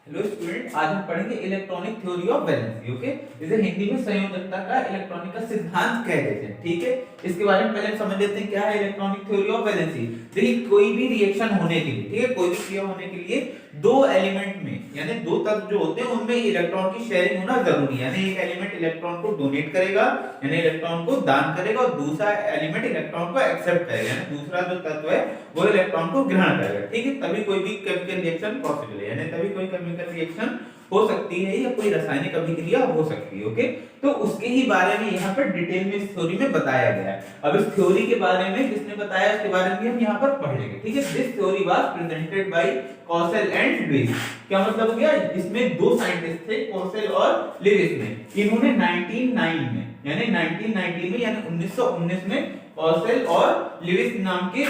Hello student, आज हम पढ़ेंगे electronic theory of valency. Okay, इसे हिंदी में संयोजकता का इलेक्ट्रॉनिक का सिद्धांत कह देते हैं। ठीक है, इसके बारे में पहले हम समझ लेते हैं क्या है इलेक्ट्रॉनिक थ्योरी ऑफ वैलेंसी। देखिए, कोई भी रिएक्शन होने के लिए, ठीक है, कोई भी क्रिया होने के लिए दो एलिमेंट में यानी दो तत्व जो होते हैं उनमें इलेक्ट्रॉन की शेयरिंग होना जरूरी है। यानी एक एलिमेंट इलेक्ट्रॉन को डोनेट करेगा यानी इलेक्ट्रॉन को दान करेगा और दूसरा एलिमेंट इलेक्ट्रॉन को एक्सेप्ट करेगा यानी दूसरा जो तत्व है वो इलेक्ट्रॉन को ग्रहण करेगा। ठीक है, तभी कोई भी केमिकल रिएक्शन पॉसिबल है यानी तभी कोई केमिकल रिएक्शन हो सकती है या कोई रासायनिक अभिक्रिया हो सकती है। ओके, तो उसके ही बारे में यहाँ पर डिटेल में इस थ्योरी में बताया गया है। अब इस थ्योरी के बारे में जिसने बताया उसके बारे में हम यहाँ पर पढ़ लेंगे। ठीक है, this theory was presented by Kossel and Lewis. क्या मतलब हो गया, इसमें दो साइंटिस्ट थे, कॉसेल और लुईस ने। इन्होंने 1909 में यानी 1919 में यानी 1919 में कॉसेल और लुईस नाम के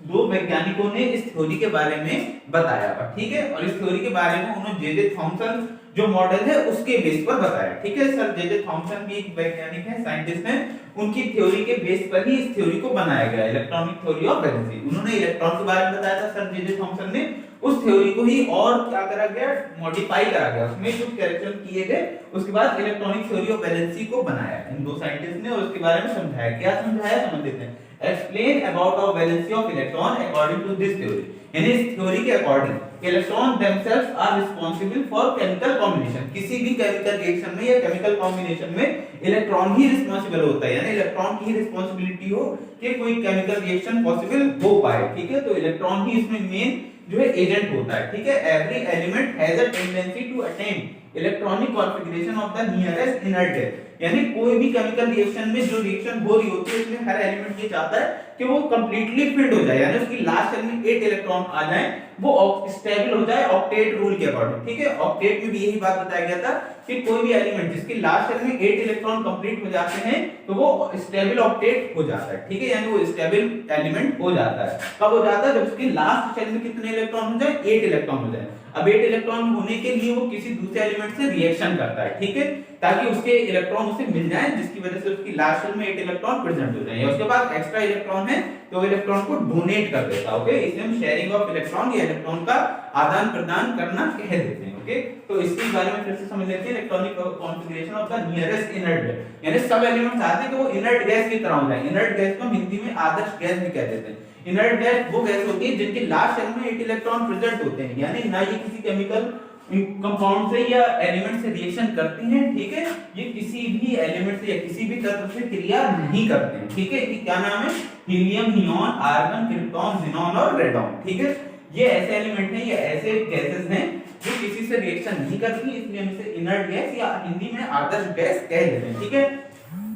दो वैज्ञानिकों ने इस थ्योरी के बारे में बताया। ठीक है, और इस थ्योरी के बारे में उन्होंने जे थॉमसन जो मॉडल है उसके बेस पर बताया। ठीक है सर, जे थॉमसन भी एक वैज्ञानिक है, साइंटिस्ट हैं, उनकी थ्योरी के बेस पर ही इस थ्योरी को बनाया गया इलेक्ट्रॉनिक थ्योरी ऑफ वैलेंसी। उन्होंने इलेक्ट्रॉन के बारे में बताया था सर जे थॉमसन ने, उस थ्योरी को ही और क्या करा गया, मॉडिफाई करा गया, उसमें कुछ करेक्शन किए गए, उसके बाद इलेक्ट्रॉनिक थ्योरी ऑफ वैलेंसी को बनाया इन दो साइंटिस्ट ने और उसके बारे में समझाया। क्या समझाया समझ लेते हैं। Explain about the valency of electron according to this theory. यानी इस थ्योरी के according electron themselves are responsible for chemical combination. किसी भी केमिकल रिएक्शन में या केमिकल कॉम्बिनेशन में इलेक्ट्रॉन ही रिस्पांसिबल होता है यानी इलेक्ट्रॉन की ही रिस्पांसिबिलिटी हो कि कोई केमिकल रिएक्शन पॉसिबल हो पाए। ठीक है, तो इलेक्ट्रॉन ही इसमें मेन जो है एजेंट होता है। ठीक है, every element has a tendency to attain electronic configuration of the nearest inert gas. यानी कोई भी केमिकल रिएक्शन में जो रिएक्शन हो रही होती है उसमें हर एलिमेंट ये चाहता है कि वो कंप्लीटली फिल्ड हो जाए यानी उसकी लास्ट शेल में 8 इलेक्ट्रॉन आ जाए, वो स्टेबल हो जाए ऑक्टेट रूल के अकॉर्डिंग। ठीक है, ऑक्टेट में भी यही बात बताया गया था कि कोई भी एलिमेंट जिसकी लास्ट शेल में 8 इलेक्ट्रॉन कंप्लीट हो जाते हैं तो वो स्टेबल ऑक्टेट हो जाता है। ठीक है, यानी वो स्टेबल एलिमेंट हो जाता है। कब हो जाता है, जब उसकी लास्ट शेल में कितने इलेक्ट्रॉन हो जाए, 8 इलेक्ट्रॉन हो जाए। अब 8 इलेक्ट्रॉन होने के लिए वो किसी दूसरे एलिमेंट से रिएक्शन करता है। ठीक है, ताकि उसके इलेक्ट्रॉन उसे मिल जाए जिसकी वजह से उसकी लास्ट शेल में 8 इलेक्ट्रॉन प्रेजेंट हो जाए। उसके बाद एक्स्ट्रा इलेक्ट्रॉन है तो इलेक्ट्रॉन को डोनेट कर देता है। ओके, इसे हम शेयरिंग ऑफ इलेक्ट्रॉन या इलेक्ट्रॉन का आदान प्रदान करना कह देते हैं। ओके, तो इसके बारे में फिर से समझ लेते हैं। Electronic configuration of the nearest inert gas यानी सब एलिमेंट्स आते हैं कि वो इनर्ट गैस की तरह हो जाए। इनर्ट गैस को हिंदी में आदर्श गैस भी कह देते हैं। इनर्ट गैस वो गैस होती है जिनकी लास्ट शेल में 8 इलेक्ट्रॉन प्रेजेंट होते हैं यानी ना ये किसी केमिकल कंपाउंड से या एलिमेंट से रिएक्शन करती हैं। ठीक है, ये किसी भी एलिमेंट से या किसी भी तत्व से क्रिया नहीं करते हैं। ठीक है, क्या नाम है, helium, neon, argon, krypton, xenon और रेडॉन। ठीक है, ये ऐसे एलिमेंट हैं, ये ऐसे गैसेस हैं जो किसी से रिएक्शन नहीं करती, इसलिए हम इसे इनर्ट गैस या हिंदी में आदर्श गैस कह देते हैं। ठीक है,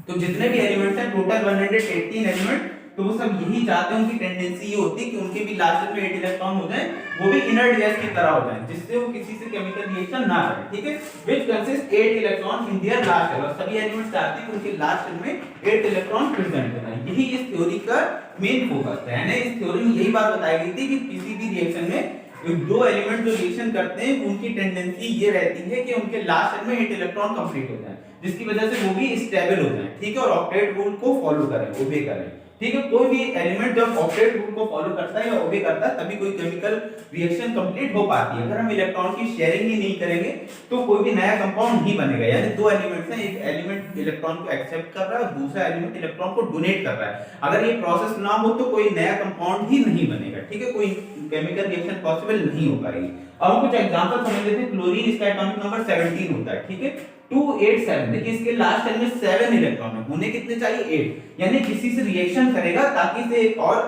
तो जितने भी एलिमेंट्स हैं टोटल 118 एलिमेंट, तो वो सब यही चाहते हैं, उनकी टेंडेंसी ये होती है कि उनके भी लास्ट में 8 इलेक्ट्रॉन हो जाएं, वो भी इनर्ट गैस की तरह हो जाएं, जिससे वो किसी से केमिकल रिएक्शन ना करें। ठीक है, which consist 8 electron in their last shell, और सभी एलिमेंट्स चाहते हैं कि उनके लास्ट शेल में 8 इलेक्ट्रॉन प्रेजेंट हो जाएं। यही इस थ्योरी का मेन फोकस है। यानी इस थ्योरी में यही बात बताई गई थी कि किसी भी रिएक्शन में दो एलिमेंट जो रिएक्शन करते हैं उनकी टेंडेंसी ये रहती है कि उनके लास्ट शेल में 8 इलेक्ट्रॉन कंप्लीट हो जाएं, जिसकी वजह से वो भी स्टेबल हो जाएं। ठीक है, और ऑक्टेट रूल को फॉलो करें, ओबे करें। ठीक है, कोई भी एलिमेंट जब ऑक्टेट रूल को फॉलो करता है या ओबे करता है तभी कोई केमिकल रिएक्शन कंप्लीट हो पाती है। अगर हम इलेक्ट्रॉन की शेयरिंग ही नहीं करेंगे तो कोई भी नया कंपाउंड नहीं बनेगा। यानी दो एलिमेंट्स हैं, एक एलिमेंट इलेक्ट्रॉन को एक्सेप्ट कर रहा है और दूसरा एलिमेंट इलेक्ट्रॉन को डोनेट कर रहा है। अगर ये प्रोसेस ना हो तो कोई नया कंपाउंड ही नहीं बनेगा। ठीक है, कोई केमिकल रिएक्शन पॉसिबल नहीं हो पाएगी। अब हम कुछ एग्जांपल समझ लेते हैं। क्लोरीन, इसका एटॉमिक नंबर 17 होता है। ठीक है, 287, देखिए इसके लास्ट शेल में 7 इलेक्ट्रॉन है, होने कितने चाहिए, 8। यानी किसी से रिएक्शन करेगा ताकि इसे एक और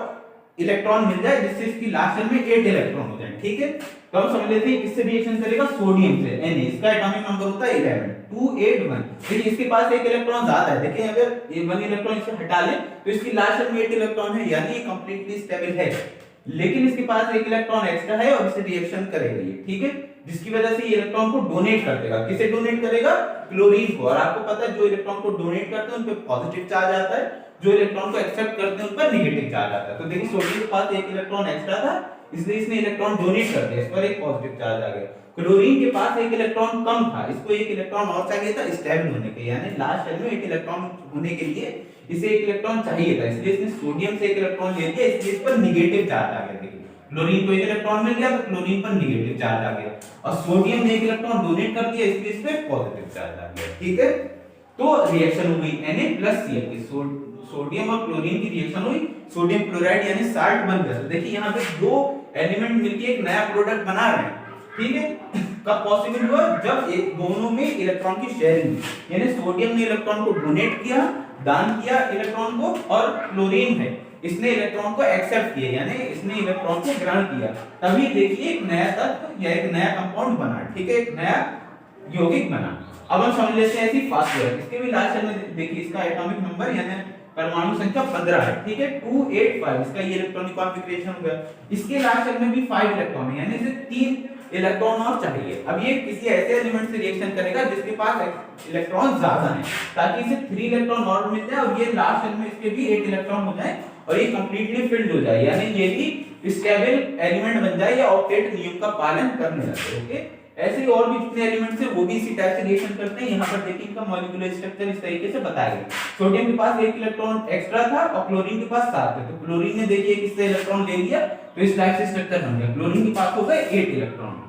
इलेक्ट्रॉन मिल जाए जिससे इसकी लास्ट शेल में 8 इलेक्ट्रॉन हो जाए। ठीक है, तो हम समझ लेते हैं किससे रिएक्शन करेगा, सोडियम से, Na, इसका एटॉमिक नंबर होता है 11, 281। देखिए इसके पास एक इलेक्ट्रॉन ज्यादा है, देखिए अगर ये 1 इलेक्ट्रॉन इसे हटा लें तो इसकी लास्ट शेल में 8 इलेक्ट्रॉन है यानी ये कंप्लीटली स्टेबल है। लेकिन इसके पास एक इलेक्ट्रॉन एक्स्ट्रा है और इसे रिएक्शन करेगा ये। ठीक है, जिसकी वजह से ये इलेक्ट्रॉन को डोनेट कर देगा। किसे डोनेट करेगा, क्लोरीन को। और आपको पता है जो इलेक्ट्रॉन को डोनेट करते हैं उन पे पॉजिटिव चार्ज आता है, जो इलेक्ट्रॉन को एक्सेप्ट करते हैं उन पर नेगेटिव चार्ज आता है। तो देखिए सोडियम के पास एक इलेक्ट्रॉन एक्स्ट्रा था इसलिए इसने इलेक्ट्रॉन डोनेट कर दिया, इस पर एक पॉजिटिव चार्ज आ गया। क्लोरीन के पास एक इलेक्ट्रॉन कम था, इसको एक इलेक्ट्रॉन और चाहिए था स्टेबल होने के, यानी लास्ट शेल में एक इलेक्ट्रॉन होने के लिए इसे एक इलेक्ट्रॉन चाहिए था, इसलिए इसने सोडियम से एक इलेक्ट्रॉन ले लिया, इसलिए इस पर नेगेटिव चार्ज आ गया। देखिए क्लोरीन को एक इलेक्ट्रॉन मिल गया तो क्लोरीन पर नेगेटिव चार्ज आ गया, और सोडियम ने एक इलेक्ट्रॉन डोनेट कर दिया इसलिए इस पे पॉजिटिव चार्ज आ गया। ठीक है, तो रिएक्शन हो गई Na+Cl की, सोडियम और क्लोरीन की रिएक्शन हुई, सोडियम क्लोराइड यानी साल्ट बन गया। तो देखिए यहाँ पे दो एलिमेंट मिलके एक नया प्रोडक्ट बना रहे हैं। ठीक है, कब पॉसिबल हुआ? जब एक दोनों में इलेक्ट्रॉन की शेयरिंग हुई, यानी सोडियम ने इलेक्ट्रॉन को डोनेट किया, दान किया इलेक्ट्रॉन को, और क्लोरीन है इसने इलेक्ट्रॉन को एक्सेप्ट किया, यानी इसने इलेक्ट्रॉन को ग्रहण किया, तभी देखिए एक नया तत्व या एक नया कंपाउंड बना। ठीक है, एक नया यौगिक बना। अब हम समझ लेते हैं ऐसी फास्फोरस, इसके भी लास्ट में देखिए इसका एटॉमिक नंबर यानी परमाणु संख्या 15 है। ठीक है, 285 इसका ये इलेक्ट्रॉनिक कॉन्फ़िगरेशन हो गया। इसके लास्ट में भी 5 इलेक्ट्रॉन है, यानी इसे 3 इलेक्ट्रॉन और चाहिए। अब ये किसी ऐसे एलिमेंट से रिएक्शन करेगा जिसके पास इलेक्ट्रॉन ज्यादा है, ताकि इसे 3 इलेक्ट्रॉन और मिल जाए और ये लास्ट में इसके भी 8 इलेक्ट्रॉन हो जाए और ये कंप्लीटली फिल्ड हो जाए, यानी ये भी स्टेबल एलिमेंट बन जाए या ऑक्टेट नियम का पालन करने लगे। ओके, ऐसे ही और भी जितने एलिमेंट्स हैं वो भी इसी टाइप से रिएक्शन करते हैं। यहाँ पर देखिए इनका मॉलिक्यूलर स्ट्रक्चर इस तरीके से बताया गया। सोडियम के पास 1 इलेक्ट्रॉन एक्स्ट्रा था और क्लोरीन के पास 7 थे, तो क्लोरीन ने देखिए किससे इलेक्ट्रॉन ले लिया, तो इस टाइप से स्ट्रक्चर बन गया। क्लोरीन के पास हो गए 8 इलेक्ट्रॉन।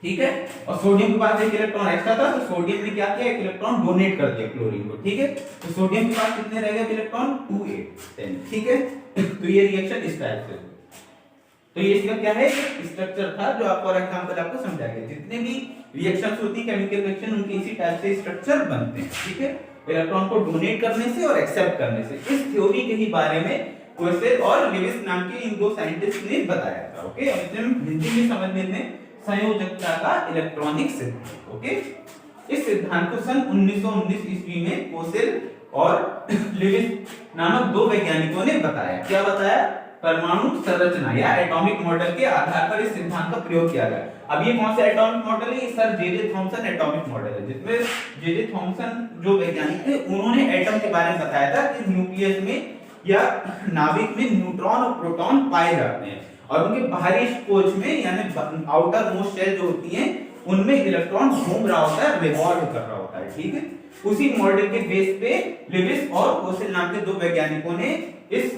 ठीक है, और सोडियम के पास 1 इलेक्ट्रॉन एक्स्ट्रा था, तो सोडियम ने क्या किया, 1 इलेक्ट्रॉन डोनेट कर दिया क्लोरीन को। ठीक है, तो सोडियम के पास कितने रह गए इलेक्ट्रॉन? 2 8 10। ठीक है, तो ये रिएक्शन इस टाइप से। तो ये इसका क्या है, स्ट्रक्चर था जो आपको और एग्जांपल आपको समझा गया। जितने भी रिएक्शंस होती है केमिकल रिएक्शन, उनके इसी टाइप से स्ट्रक्चर बनते हैं। ठीक है, इलेक्ट्रॉन को डोनेट करने से और एक्सेप्ट करने से। इस थ्योरी के ही बारे में कोसेल और लेविस नाम के इन दो साइंटिस्ट ने बताया था। ओके, अब इसे हम हिंदी में समझ लेते हैं, संयोजकता का इलेक्ट्रॉनिक सिद्धांत। ओके, इस सिद्धांत को सन 1919 ईस्वी में कोसेल और लेविस नामक दो वैज्ञानिकों ने बताया। क्या बताया? परमाणु संरचना या एटॉमिक मॉडल के आधार पर इस सिद्धांत का प्रयोग किया गया। अब ये कौन सा एटॉमिक मॉडल है? ये sir J Thomson atomic model है, जिसमें जे थॉमसन जो वैज्ञानिक थे उन्होंने एटम के बारे में बताया था कि न्यूक्लियस में या नाभिक में न्यूट्रॉन और प्रोटॉन पाए जाते हैं, और उनके बाहरी कोच में यानी आउटर मोस्ट शेल जो होती है उनमें इलेक्ट्रॉन घूम रहा होता है, रिवॉल्व कर रहा होता है। ठीक है, उसी मॉडल के बेस पे लेविस और कोसेल नाम के दो वैज्ञानिकों ने इस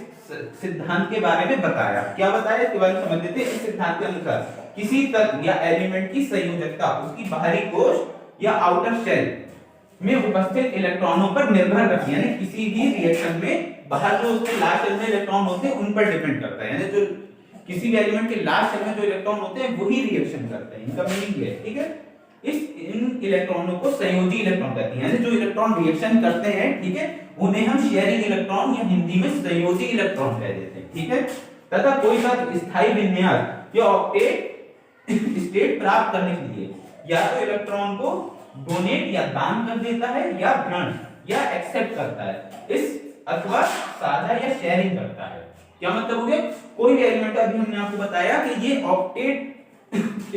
सिद्धांत के बारे में बताया। क्या बताया इसके बारे में समझ लेते हैं। इस सिद्धांत के अनुसार किसी तत्व या एलिमेंट की संयोजकता उसकी बाहरी कोश या आउटर शेल में उपस्थित इलेक्ट्रॉनों पर निर्भर करती है, यानी किसी भी रिएक्शन में बाहर जो उसके लास्ट शेल में इलेक्ट्रॉन होते हैं उन पर डिपेंड करता है, यानी जो किसी भी एलिमेंट के लास्ट शेल में जो इलेक्ट्रॉन होते हैं वही रिएक्शन करते हैं। इनका मीनिंग ये है। ठीक है, इन इलेक्ट्रॉनों को संयोजी इलेक्ट्रॉन कहते हैं, यानी जो इलेक्ट्रॉन रिएक्शन करते हैं, ठीक है, उन्हें हम शेयरिंग इलेक्ट्रॉन या हिंदी में संयोजी इलेक्ट्रॉन कह देते हैं। ठीक है, तथा कोई तत्व स्थायी विन्यास या ऑक्टेट स्टेट प्राप्त करने के लिए या तो इलेक्ट्रॉन को डोनेट या दान कर देता है, या ग्रहण या एक्सेप्ट करता है, इस अथवा साझा या शेयरिंग करता है। क्या मतलब हो गया? कोई भी एलिमेंट, अभी हमने आपको बताया कि ये ऑक्टेट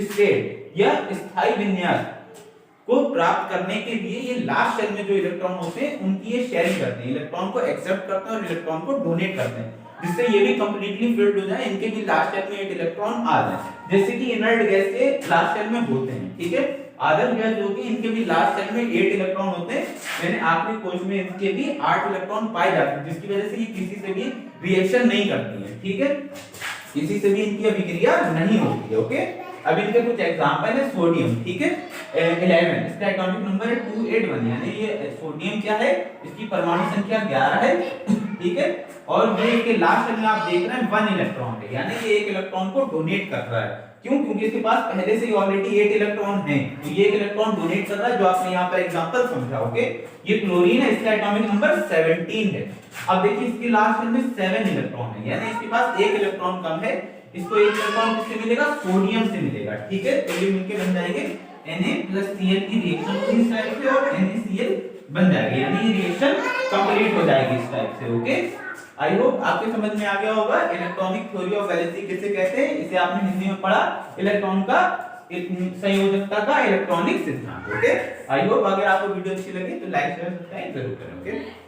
स्टेट या स्थायी विन्यास को प्राप्त करने के लिए ये लास्ट शेल में जो इलेक्ट्रॉन होते हैं उनकी ये शेयरिंग करते हैं, इलेक्ट्रॉन को एक्सेप्ट करते हैं और इलेक्ट्रॉन को डोनेट करते हैं, जिससे ये भी कंप्लीटली फिल्ड हो जाए, इनके भी लास्ट शेल में 8 इलेक्ट्रॉन आ जाए, जैसे कि इनर्ट गैस के लास्ट शेल में होते हैं। ठीक है, आदर्श गैस जो कि इनके भी लास्ट शेल में 8 इलेक्ट्रॉन होते हैं, यानी आखिरी कोश में इनके भी 8 इलेक्ट्रॉन पाए जाते हैं, जिसकी वजह से ये किसी से भी रिएक्शन नहीं करती है। ठीक है, किसी से भी इनकी अभिक्रिया नहीं होती है। ओके, अब इनके कुछ एग्जांपल है। सोडियम, ठीक है, 11, इसका एटॉमिक नंबर है 281, यानी ये सोडियम क्या है, इसकी परमाणु संख्या 11 है। ठीक है, और ये इसके लास्ट में आप देख रहे हैं 1 इलेक्ट्रॉन है, यानी ये 1 इलेक्ट्रॉन को डोनेट कर रहा है। क्यों? क्योंकि इसके पास पहले से ही ऑलरेडी 8 इलेक्ट्रॉन हैं, तो ये 1 इलेक्ट्रॉन डोनेट कर रहा है, जो आपने यहाँ पर एग्जांपल समझा। ओके, ये क्लोरीन है, इसका एटॉमिक नंबर 17 है। अब देखिए इसके लास्ट में 7 इलेक्ट्रॉन है, यानी इसके पास 1 इलेक्ट्रॉन कम है, इसको 1 इलेक्ट्रॉन किससे मिलेगा? सोडियम से मिलेगा। ठीक है, तो ये मिलके बन जाएंगे Na+Cl की रिएक्शन होगी इस टाइप से, और NaCl बन जाएगी, यानी ये रिएक्शन कंप्लीट हो जाएगी इस टाइप से। ओके, आई होप आपके समझ में आ गया होगा इलेक्ट्रॉनिक थ्योरी ऑफ वैलेंसी किसे कहते हैं। इसे आपने हिंदी में पढ़ा, इलेक्ट्रॉन का संयोजकता का इलेक्ट्रॉनिक सिद्धांत। ओके, आई होप अगर आपको वीडियो अच्छी लगी तो लाइक शेयर सब्सक्राइब जरूर करें। ओके।